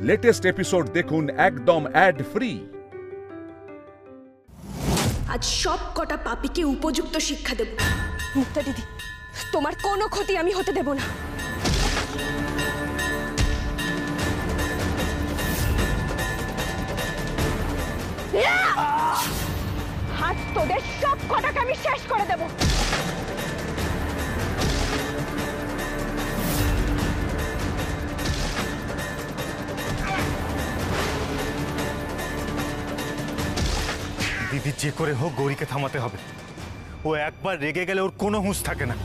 Latest episode দেখুন একদম add free. আজ সব কটা পাপীকে উপযুক্ত শিক্ষা দেব। মুক্তা দিদি, তোমার কোনো ক্ষতি আমি হতে দেব না। আজ তোদের সব কটাকে আমি শেষ করে দেব। দিদি যে করে হোক গৌরীকে থামাতে হবে। ও একবার রেগে গেলে ওর কোনো হুঁশ থাকে না।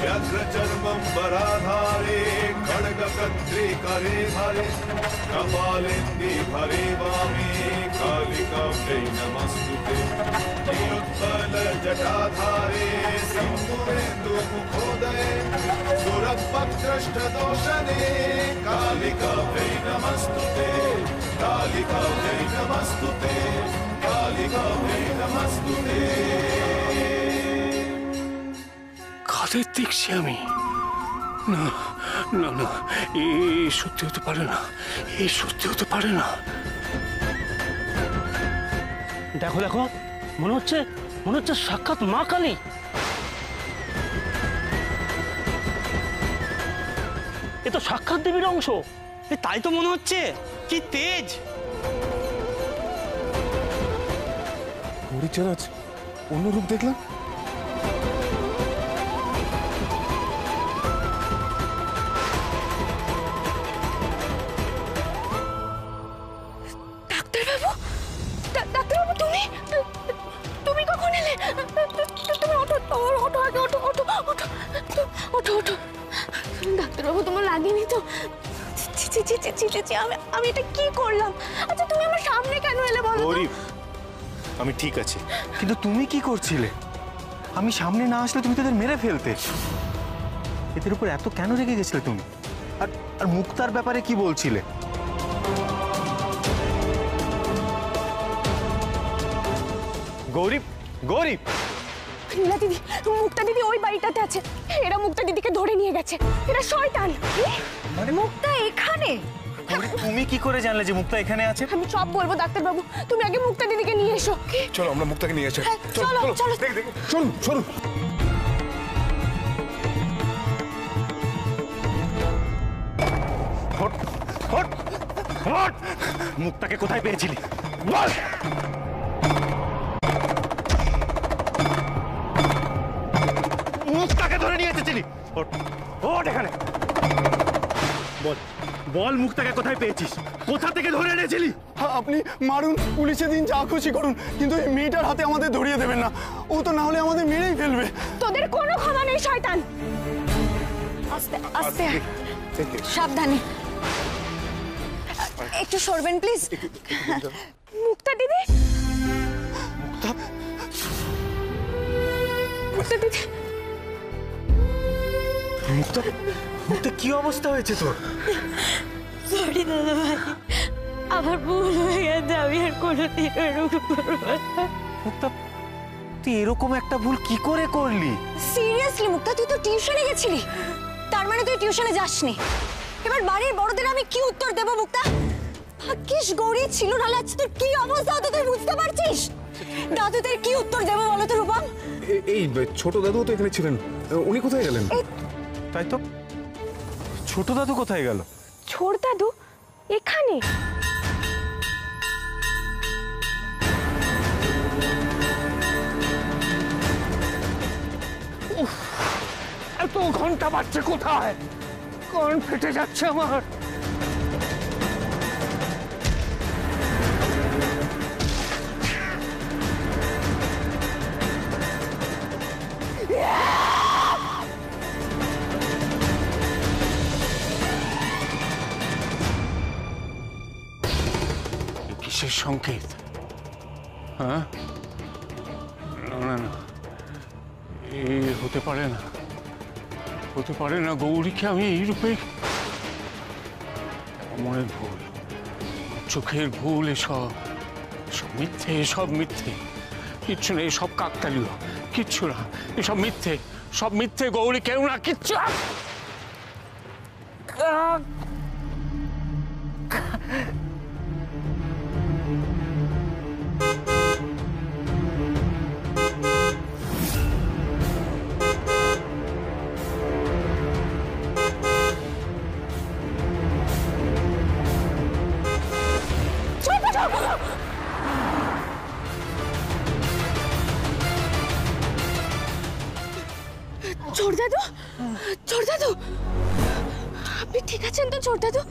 व्याघ्रचर्मम्बराधारे खड्गकर्त्री करे धारे कपालेन्दि भरे वामे कालिकाब्जै नमस्तुते नीलोत्पलजटाधारे सिन्दूरेन्दुमुखोदये सुरद्भक्तष्टदोषणे कालिकाब्जै नमस्तुते कालिकाब्जै नमस्तुते कालिकाब्जै नमस्तुते। কাদের দেখছি আমি? না না না, এ সত্যি হতে পারে না, এ সত্যি হতে পারে না। দেখো দেখো, মনে হচ্ছে সাক্ষাৎ মা কালী। এ তো সাক্ষাৎ দেবীর অংশ। তাই তো মনে হচ্ছে, কি তেজ। গৌরীর আজ অন্য রূপ দেখলাম। ডাক্তারবাবু, তুমি কখন এলে? তুমি ওঠো, ডাক্তারবাবু, তোমার লাগেনি তো? আমি এটা কি করলাম? আচ্ছা, তুমি আমার সামনে কেন এলে বলো? গৌরী, আমি ঠিক আছি, কিন্তু তুমি কি করছিলে? আমি সামনে না আসলে তুমি তাদের মেরে ফেলতে। এদের উপর এত কেন রেগে গেছিলে তুমি? আর মুক্তার ব্যাপারে কি বলছিলে? গৌরী, গৌরী, নীলা দিদি, মুক্তা দিদি ওই বাড়িটাতে আছে। এরা মুক্তা দিদিকে ধরে নিয়ে গেছে। এরা শয়তান। মানে মুক্তা এখানে? তুমি কি করে জানলে যে মুক্তা এখানে আছে? আমি সব বলবো ডাক্তারবাবু, তুমি আগে মুক্তা দিদিকে নিয়ে এসো। চলো আমরা মুক্তাকে নিয়ে আসি। চলো চলো, চলুন চলুন। মুক্তাকে কোথায় পেয়েছিলি বল? মুক্তাকে ধরে নিয়ে এসেছিলি? ওঠ এখানে, বল বল, মুক্তাকে কোথায় পেয়েছিস? কোথা থেকে ধরে এনেছিলি? আপনি মারুন, পুলিশে দিন, যা খুশি করুন, কিন্তু এই মেয়েটার হাতে আমাদের ধরিয়ে দেবেন না। ও তো না হলে আমাদের মেরেই ফেলবে। তোদের কোনো ক্ষমা নেই শয়তান। আস্তে আস্তে, সাবধানে। একটু সরবেন প্লিজ। মুক্তা দিদি, মুক্তা দিদি, মুক্তা কি অবস্থা হয়েছে তোর? সরি দাদা ভাই, আমার ভুল হয়ে গেছে। আমি আর কোনোদিন এরকম করবো না। মুক্তা, তুই এরকম একটা ভুল কি করে করলি? সিরিয়াসলি মুক্তা, তুই তো টিউশনে গেছিলি। তার মানে তুই টিউশনে যাসনি। এবার বাড়ির বড়দের আমি কি উত্তর দেব মুক্তা? ভাগ্যিস গৌরী ছিল, নাহলে আজ তোর কি অবস্থা হতো তুই বুঝতে পারছিস? দাদুদের কি উত্তর দেবো বলো তো রূপম? এই ছোট দাদু তো এখানে ছিলেন, উনি কোথায় গেলেন? তাই তো, ছোট দাদু কোথায় গেল? ছোট দাদু এখানে? এত ঘন্টা বাজছে কোথায়? কান ফেটে যাচ্ছে আমার। কিসের সংকেত? হ্যাঁ, হতে পারে না, হতে পারে না। গৌরীকে আমি এই রূপে, মনের ভুল, চোখের ভুল, এসব সব মিথ্যে, সব মিথ্যে, কিচ্ছু নেই, সব কাকতালীয়, কিচ্ছু না, এসব মিথ্যে, সব মিথ্যে। গৌরী কেউ না, কিচ্ছু। ছোট দাদু, ছোট দাদু, আপনি ঠিক আছেন তো? ছোট দাদু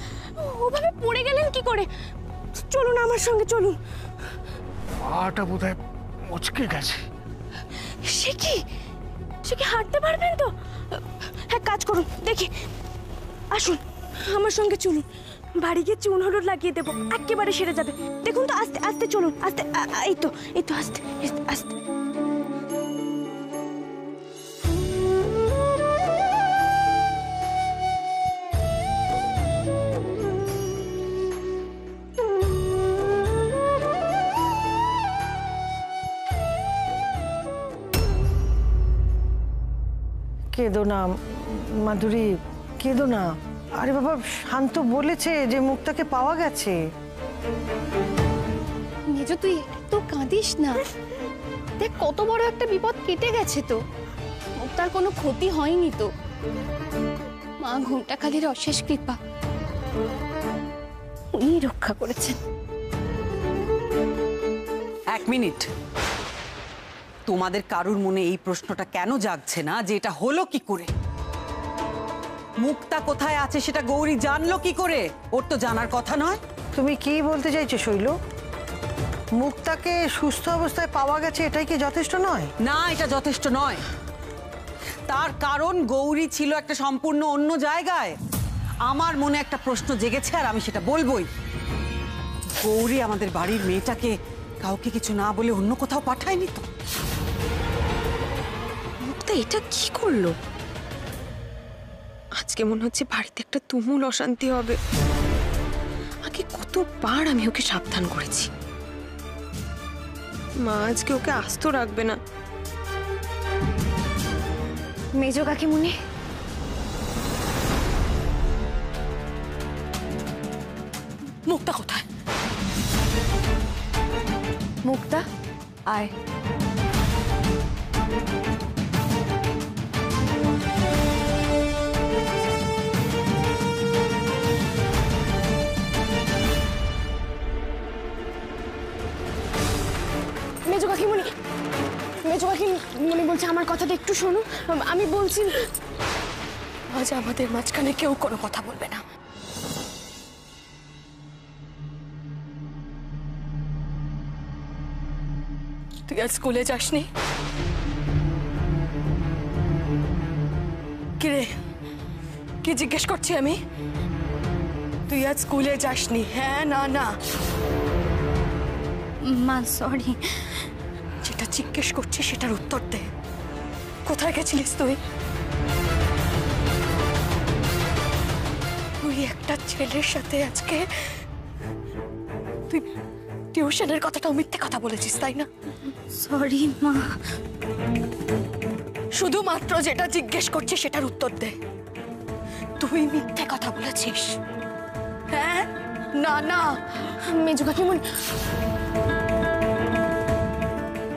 ওভাবে পড়ে গেলেন কি করে? চলুন আমার সঙ্গে, চলুন। পাটা বোধহয় মচকে গেছে। সে কি, সে কি হাঁটতে পারবেন তো? হ্যাঁ, কাজ করুন, দেখি, আসুন আমার সঙ্গে চলুন। বাড়ি গিয়ে চুন হলুদ লাগিয়ে দেবো, একেবারে সেরে যাবে। দেখুন তো, আস্তে আস্তে চলুন, আস্তে। এই তো, এই তো, আস্তে আস্তে। কেঁদো না মাধুরী, কেঁদো না। আরে বাবা, শান্ত বলেছে যে মুক্তাকে পাওয়া গেছে। মেজো, তুই তো কাঁদিস না। দেখ, কত বড় একটা বিপদ কেটে গেছে তো। মুক্তার কোনো ক্ষতি হয়নি তো। মা ঘুমটাকালীর অশেষ কৃপা, উনি রক্ষা করেছেন। এক মিনিট, তোমাদের কারুর মনে এই প্রশ্নটা কেন জাগছে না যে এটা হলো কি করে? মুক্তা কোথায় আছে সেটা গৌরী জানলো কি করে? ওর তো জানার কথা নয়। তুমি কি বলতে চাইছো শৈল? মুক্তাকে সুস্থ অবস্থায় পাওয়া গেছে, এটাই কি যথেষ্ট নয়? না, এটা যথেষ্ট নয়। তার কারণ গৌরী ছিল একটা সম্পূর্ণ অন্য জায়গায়। আমার মনে একটা প্রশ্ন জেগেছে, আর আমি সেটা বলবোই। গৌরী আমাদের বাড়ির মেয়েটাকে কাউকে কিছু না বলে অন্য কোথাও পাঠায়নি তো? মুক্তা এটা কি করলো? আজকে মনে হচ্ছে বাড়িতে একটা তুমুল অশান্তি হবে। আগে কতবার আমি ওকে সাবধান করেছি, মা আজকে ওকে আস্ত রাখবে না। মেজো কাকিমুনি, মুক্তা কোথায়? মুক্তা, আয়। মেজো কাকিমুনি, মেজো কাকিমুনি বলছে আমার কথাটা একটু শোনো। আমি বলছি, আজ আমাদের মাঝখানে কেউ কোনো কথা বলবে না। তুই আজ স্কুলে যাসনি? কিরে, কি জিজ্ঞেস করছি আমি? তুই আজ স্কুলে যাসনি? হ্যাঁ না না? মা সরি। যেটা জিজ্ঞেস করছি সেটার উত্তর দে। কোথায় গেছিলিস তুই? তুই একটা ছেলের সাথে আজকে তুই টিউশনের কথাটাও মিথ্যে কথা বলেছিস, তাই না? সরি মা। শুধুমাত্র যেটা জিজ্ঞেস করছি সেটার উত্তর দে। তুই মিথ্যে কথা বলেছিস? হ্যাঁ না না? মেজো কাকিমুনি,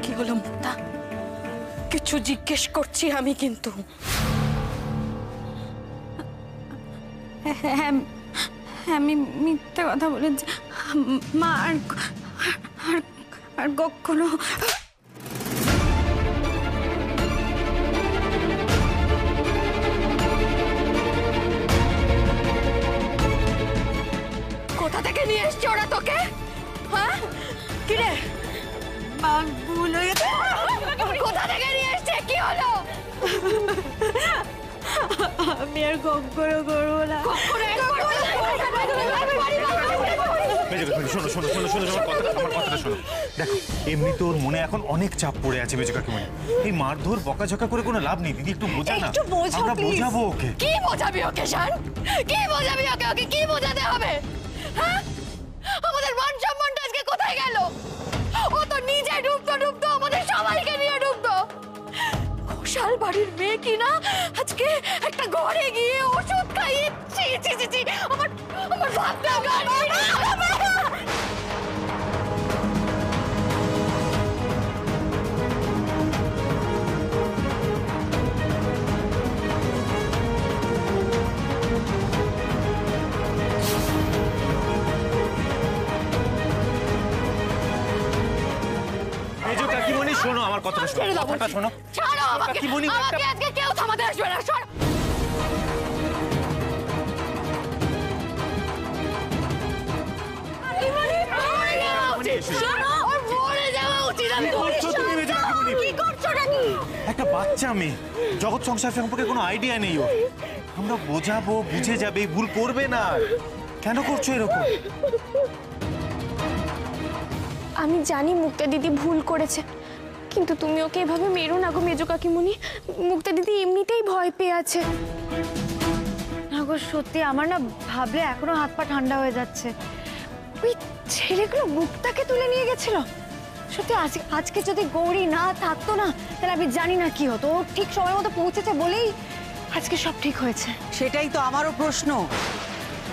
কি হলো মুক্তা? কিছু জিজ্ঞেস করছি আমি কিন্তু। হ্যাঁ, আমি মিথ্যে কথা বলেছি মা। আর কখনো কোথা থেকে নিয়ে এসছে ওরা তোকে? হ্যাঁ, কিরে? ভুল হয়ে গেছে। কোথা থেকে নিয়ে এসছে? কি হলো? আমি আর কখনো করবো না। শোনো শোনো শোনো শোনো আমার কথাটা শোনো। দেখো এমনি তোর মনে এখন অনেক চাপ পড়ে আছে মেজো কাকিমণি। এই মারধর বকাঝকা করে কোনো লাভ নেই দিদি, একটু বোঝা না। আমরা বোঝাবো ওকে। কি বোঝাবি ওকে শান? কি বোঝাবি ওকে? ওকে কি বোঝাতে হবে? হ্যাঁ, আমাদের মান সম্মানটা আজকে কোথায় গেল? ও তো নিজে ডুবতো ডুবতো আমাদের সবাইকে নিয়ে ডুবতো। ঘোষাল বাড়ির মেয়ে কিনা আজকে একটা ঘরে গিয়ে ওষুধ খাইয়ে ছি ছি ছি ছি আমার আমার ভাবনা গাড়ি। মেজো কাকিমণি শোনো আমার কথাটা শোনো। কথাটা শোনো। ছাড়ো আমাকে। আমাকে আজকে কেউ থামাতে আসবে না। সর। একটা বাচ্চা মেয়ে, জগৎ সংসার সম্পর্কে কোনো আইডিয়া নেই ওর। আমরা বোঝাবো, বুঝে যাবে, ভুল করবে না। কেন করছো এরকম? আমি জানি মুক্তা দিদি ভুল করেছে, কিন্তু তুমি ওকে এভাবে মেরো না গো মেজো কাকিমণি। মুক্তা দিদি এমনিতেই ভয় পেয়ে আছে। না গো সত্যি আমার না ভাবলে এখনো হাত পা ঠান্ডা হয়ে যাচ্ছে। ওই ছেলেগুলো মুক্তাকে তুলে নিয়ে গেছিল। সত্যি আজকে যদি গৌরী না থাকতো না, তাহলে আমি জানি না কি হতো। ও ঠিক সময় মতো পৌঁছেছে বলেই আজকে সব ঠিক হয়েছে। সেটাই তো আমারও প্রশ্ন,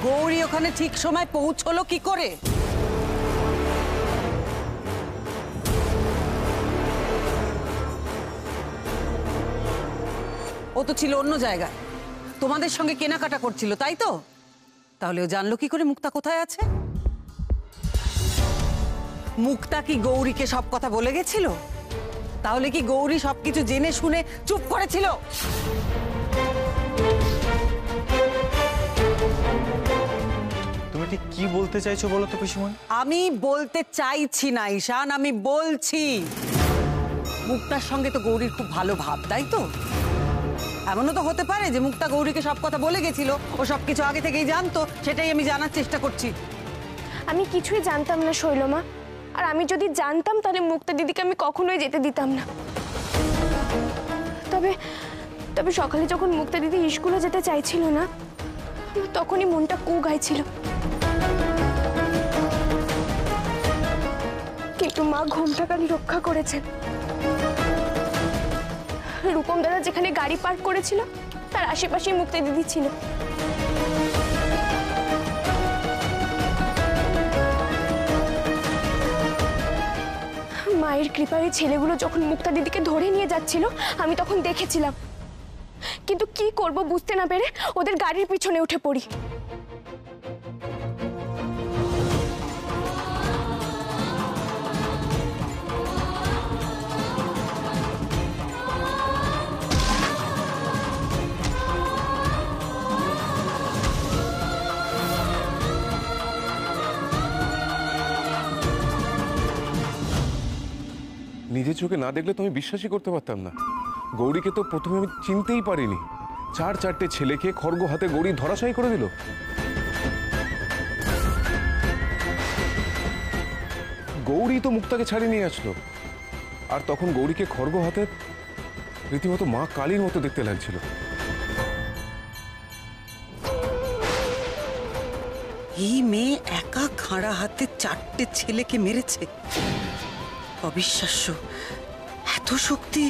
গৌরী ওখানে ঠিক সময় পৌঁছলো কি করে? ও তো ছিল অন্য জায়গায়, তোমাদের সঙ্গে কেনাকাটা করছিল, তাই তো? তাহলে ও জানলো কি করে মুক্তা কোথায় আছে? মুক্তা কি গৌরীকে সব কথা বলে গেছিল? তাহলে কি গৌরী সবকিছু জেনে শুনে চুপ করেছিল? তুমি ঠিক কি বলতে চাইছো বলো তো পিসিমণি? আমি বলতে চাইছি না ঈশান, আমি বলছি মুক্তার সঙ্গে তো গৌরীর খুব ভালো ভাব, তাই তো? এমনও তো হতে পারে যে মুক্তা গৌরীকে সব কথা বলে গেছিল, ও সবকিছু আগে থেকেই জানতো। সেটাই আমি জানার চেষ্টা করছি। আমি কিছুই জানতাম না শৈলমা, আর আমি যদি জানতাম তাহলে মুক্তা দিদিকে আমি কখনোই যেতে দিতাম না। তবে তবে সকালে যখন মুক্তা দিদি স্কুলে যেতে চাইছিল না, তখনই মনটা কু গাইছিল। কিন্তু মা ঘোমটাকালি রক্ষা করেছেন। রূপম দাদা যেখানে গাড়ি পার্ক করেছিল তার আশেপাশেই মুক্তা দিদি ছিল। মায়ের কৃপায় ছেলেগুলো যখন মুক্তা দিদিকে ধরে নিয়ে যাচ্ছিল আমি তখন দেখেছিলাম, কিন্তু কি করব বুঝতে না পেরে ওদের গাড়ির পিছনে উঠে পড়ি। নিজের চোখে না দেখলে তো আমি বিশ্বাসই করতে পারতাম না। গৌরীকে তো প্রথমে আমি চিনতেই পারিনি। চারটে ছেলেকে খড়গ হাতে গৌরী ধরাশায়ী করে দিল। গৌরী তো মুক্তাকে ছাড়িয়ে নিয়ে আসলো, আর তখন গৌরীকে খড়গ হাতে রীতিমতো মা কালীর মতো দেখতে লাগছিল। এই মেয়ে একা খাড়া হাতে 4টে ছেলেকে মেরেছে। অবিশ্বাস্য, এত শক্তি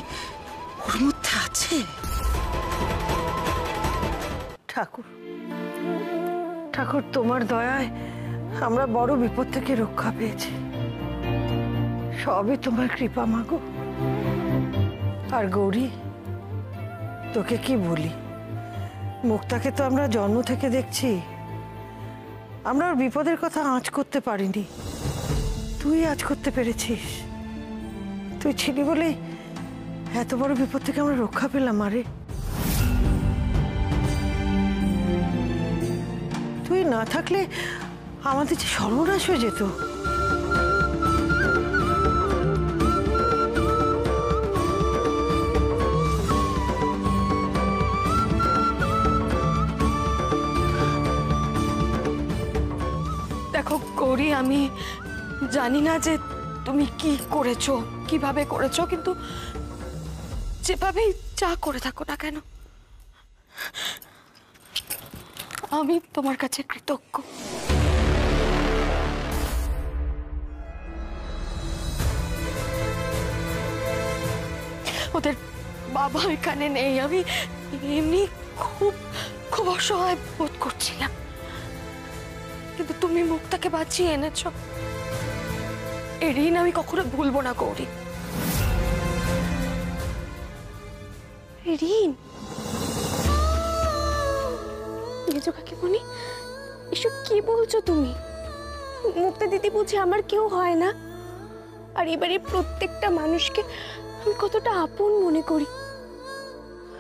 ওর মধ্যে আছে। ঠাকুর ঠাকুর তোমার দয়ায় আমরা বড় বিপদ থেকে রক্ষা পেয়েছি। সবই তোমার কৃপা মাগো। আর গৌরী, তোকে কি বলি, মুক্তাকে তো আমরা জন্ম থেকে দেখছি। আমরা ওর বিপদের কথা আঁচ করতে পারিনি, তুই আঁচ করতে পেরেছিস। তুই ছিলি বলে এত বড় বিপদ থেকে আমরা রক্ষা পেলাম। আরে তুই না থাকলে আমাদের যে সর্বনাশ হয়ে যেত। দেখো গৌরী, আমি জানি না যে তুমি কি করেছো, কিভাবে করেছো, কিন্তু যেভাবে যা করে থাকো না কেন আমি তোমার কাছে কৃতজ্ঞ। ওদের বাবা এখানে নেই, আমি এমনি খুব খুব অসহায় বোধ করছিলাম, কিন্তু তুমি মুক্তাকে বাঁচিয়ে এনেছো। এই ঋণ আমি কখনো ভুলবো না গৌরী। ঋণ? মেজো কাকিমণি, এসব কি বলছো তুমি? মুক্তা দিদি বুঝে আমার কেউ হয় না? আর এবারে প্রত্যেকটা মানুষকে আমি কতটা আপন মনে করি।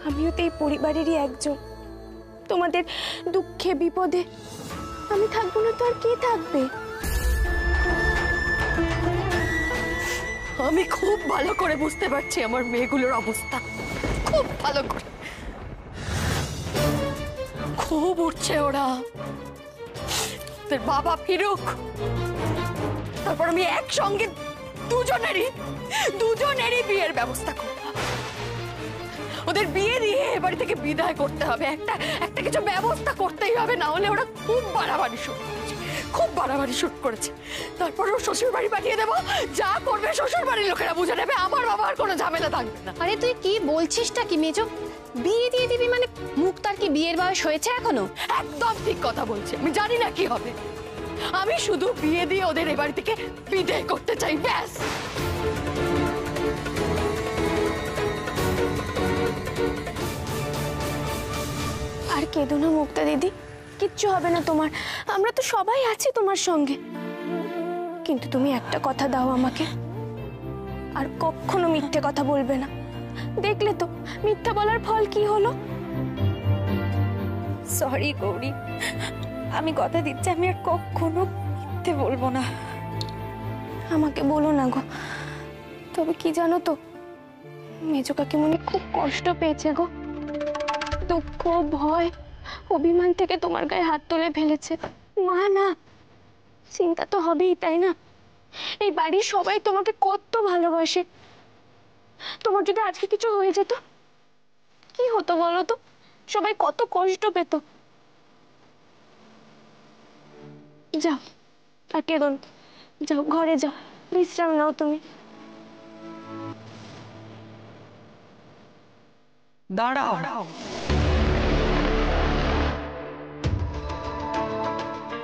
আমিও তো এই পরিবারেরই একজন। তোমাদের দুঃখে বিপদে আমি থাকবো না তো আর কে থাকবে? আমি খুব ভালো করে বুঝতে পারছি আমার মেয়েগুলোর অবস্থা, খুব ভালো করে। খুব উঠছে ওরা, তোর বাবা ফিরুক, তারপর আমি একসঙ্গে দুজনেরই বিয়ের ব্যবস্থা করব। ওদের বিয়ে দিয়ে এবাড়ি থেকে বিদায় করতে হবে, একটা কিছু ব্যবস্থা করতেই হবে, না হলে ওরা খুব বাড়াবাড়ি শুট করেছে। তারপর ওর শ্বশুর বাড়ি পাঠিয়ে দেবো, যা করবে শ্বশুর বাড়ির লোকেরা বুঝে নেবে, আমার বাবার কোনো ঝামেলা থাকবে না। আরে তুই কি বলছিসটা কি মেজো? বিয়ে দিয়ে দিবি মানে? মুক্তার কি বিয়ের বয়স হয়েছে এখনো? একদম ঠিক কথা বলছি, আমি জানি না কি হবে, আমি শুধু বিয়ে দিয়ে ওদের এ বাড়ি থেকে বিদায় করতে চাই, ব্যাস। আর কেঁদো না মুক্তা দিদি, কিচ্ছু হবে না তোমার, আমরা তো সবাই আছি তোমার সঙ্গে। কিন্তু তুমি একটা কথা দাও আমাকে, আর কখনো মিথ্যে কথা বলবে না। দেখলে তো মিথ্যা বলার ফল কি হলো। সরি গৌরী, আমি কথা দিচ্ছি আমি আর কখনো মিথ্যে বলবো না। আমাকে বলো না গো। তবে কি জানো তো, মেজো কাকিমণি খুব কষ্ট পেয়েছে গো, দুঃখ, ভয়, অভিমান থেকে তোমার গায়ে হাত তুলে ফেলেছে। মা না, চিন্তা তো হবেই, তাই না? এই বাড়ির সবাই তোমাকে কত ভালোবাসে। তোমার যদি আজকে কিছু হয়ে যেত কি হতো বলো তো? সবাই কত কষ্ট পেত। যাও, আর কেঁদো না, যাও ঘরে যাও, বিশ্রাম নাও তুমি। দাঁড়াও,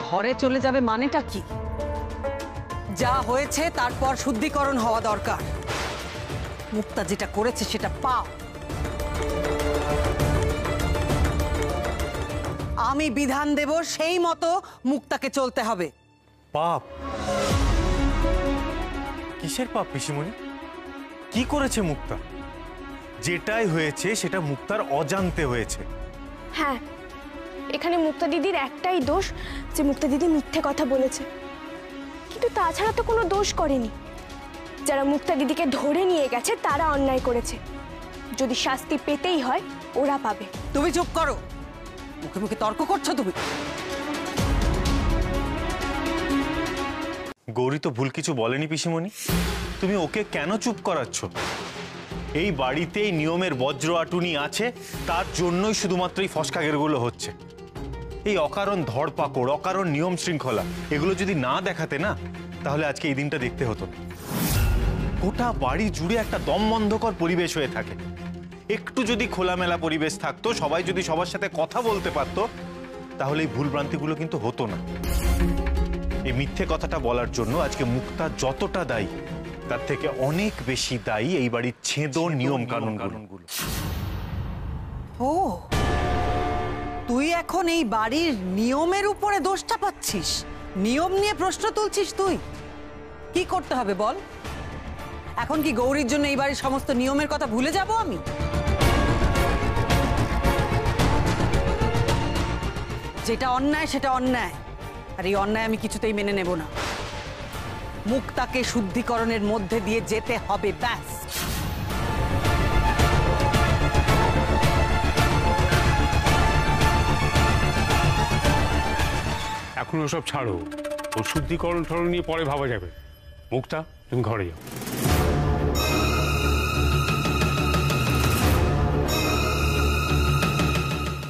ঘরে চলে যাবে মানেটা কি? যা হয়েছে তারপর শুদ্ধিকরণ হওয়া দরকার। মুক্তা যেটা করেছে সেটা পাপ। আমি বিধান দেব, সেই মতো মুক্তাকে চলতে হবে। পাপ? কিসের পাপ পিসিমণি? কি করেছে মুক্তা? যেটাই হয়েছে সেটা মুক্তার অজান্তে হয়েছে। হ্যাঁ, এখানে মুক্তা দিদির একটাই দোষ যে মুক্তা দিদি মিথ্যে কথা বলেছে, কিন্তু তাছাড়া তো কোনো দোষ করেনি। যারা মুক্তা দিদিকে ধরে নিয়ে গেছে তারা অন্যায় করেছে, যদি শাস্তি পেতেই হয় ওরা পাবে। তুমি চুপ করো, মুখে মুখে তর্ক করছো তুমি। গৌরী তো ভুল কিছু বলেনি পিসিমণি, তুমি ওকে কেন চুপ করাচ্ছ? এই বাড়িতে নিয়মের বজ্র আটুনি আছে, তার জন্যই শুধুমাত্র এই ফসকাগেরগুলো হচ্ছে। এই অকারণ ধরপাকড়, অকারণ নিয়ম শৃঙ্খলা, এগুলো যদি না দেখাতে না, তাহলে আজকে এই দিনটা দেখতে হতো না। গোটা বাড়ি জুড়ে একটা দমবন্ধকর পরিবেশ হয়ে থাকে। একটু যদি খোলামেলা পরিবেশ থাকতো, সবাই যদি সবার সাথে কথা বলতে পারতো, তাহলে এই ভুলভ্রান্তিগুলো কিন্তু হতো না। এই মিথ্যে কথাটা বলার জন্য আজকে মুক্তা যতটা দায়ী, তার থেকে অনেক বেশি দায়ী এই বাড়ির ছেঁদো নিয়ম কানুনগুলো। ও, তুই এখন এই বাড়ির নিয়মের উপরে দোষটা পাচ্ছিস, নিয়ম নিয়ে প্রশ্ন তুলছিস? তুই কি করতে হবে বল? এখন কি গৌরীর জন্য এই বাড়ির সমস্ত নিয়মের কথা ভুলে যাব আমি? যেটা অন্যায় সেটা অন্যায়, আর এই অন্যায় আমি কিছুতেই মেনে নেব না। মুক্তাকে শুদ্ধিকরণের মধ্যে দিয়ে যেতে হবে, ব্যাস। এখন সব ছাড়ো, ওর শুদ্ধিকরণ টরণ নিয়ে পরে ভাবা যাবে। মুক্তা, তুমি ঘরে যাও।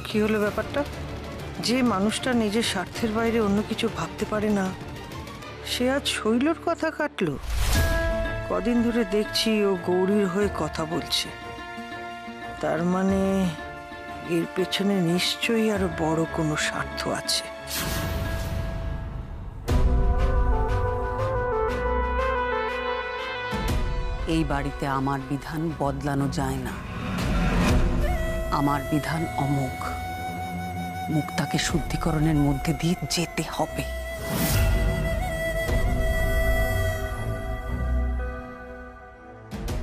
কি হলো ব্যাপারটা? যে মানুষটা নিজের স্বার্থের বাইরে অন্য কিছু ভাবতে পারে না, সে আজ শৈলর কথা কাটলো। কদিন ধরে দেখছি ও গৌরীর হয়ে কথা বলছে, তার মানে এর পেছনে নিশ্চয়ই আরো বড় কোনো স্বার্থ আছে। এই বাড়িতে আমার বিধান বদলানো যায় না। আমার বিধান অমোঘ। মুক্তাকে শুদ্ধিকরণের মধ্যে দিয়ে যেতে হবে।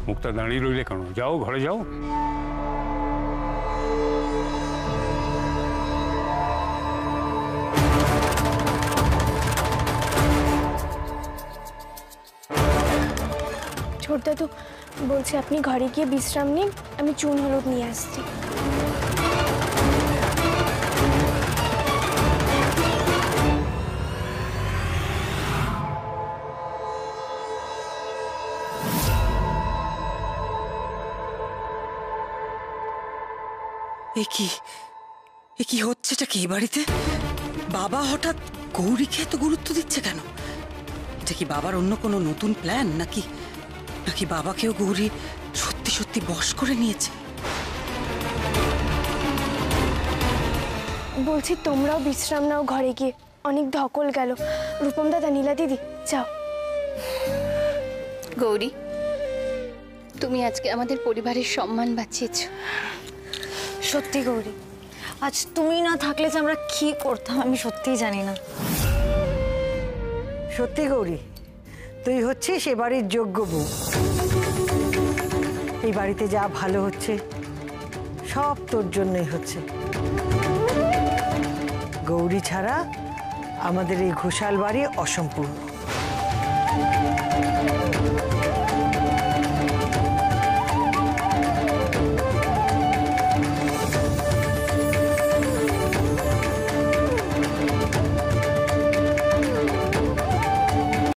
মুক্তা দাঁড়িয়ে রইলে কেন? যাও, ঘরে যাও। ছোট দাদু বলছে আপনি ঘরে গিয়ে বিশ্রাম নিন, আমি চুন হলুদ নিয়ে আসছি। এ কি হচ্ছেটা কি বাড়িতে? বাবা হঠাৎ গৌরীকে এত গুরুত্ব দিচ্ছে কেন? এটা কি বাবার অন্য কোনো নতুন প্ল্যান, নাকি নাকি বাবাকেও গৌরী সত্যি সত্যি বশ করে নিয়েছে? বলছি তোমরাও বিশ্রাম নাও ঘরে গিয়ে, অনেক ধকল গেল। রূপম দাদা, নীলা দিদি, যাও। গৌরী, তুমি আজকে আমাদের পরিবারের সম্মান বাঁচিয়েছ। সত্যি গৌরী, আজ তুমি না থাকলে যে আমরা কি করতাম আমি সত্যিই জানি না। সত্যি গৌরী, তুই হচ্ছিস এ বাড়ির যোগ্য বউ। এই বাড়িতে যা ভালো হচ্ছে সব তোর জন্যই হচ্ছে। গৌরী ছাড়া আমাদের এই ঘোষাল বাড়ি অসম্পূর্ণ।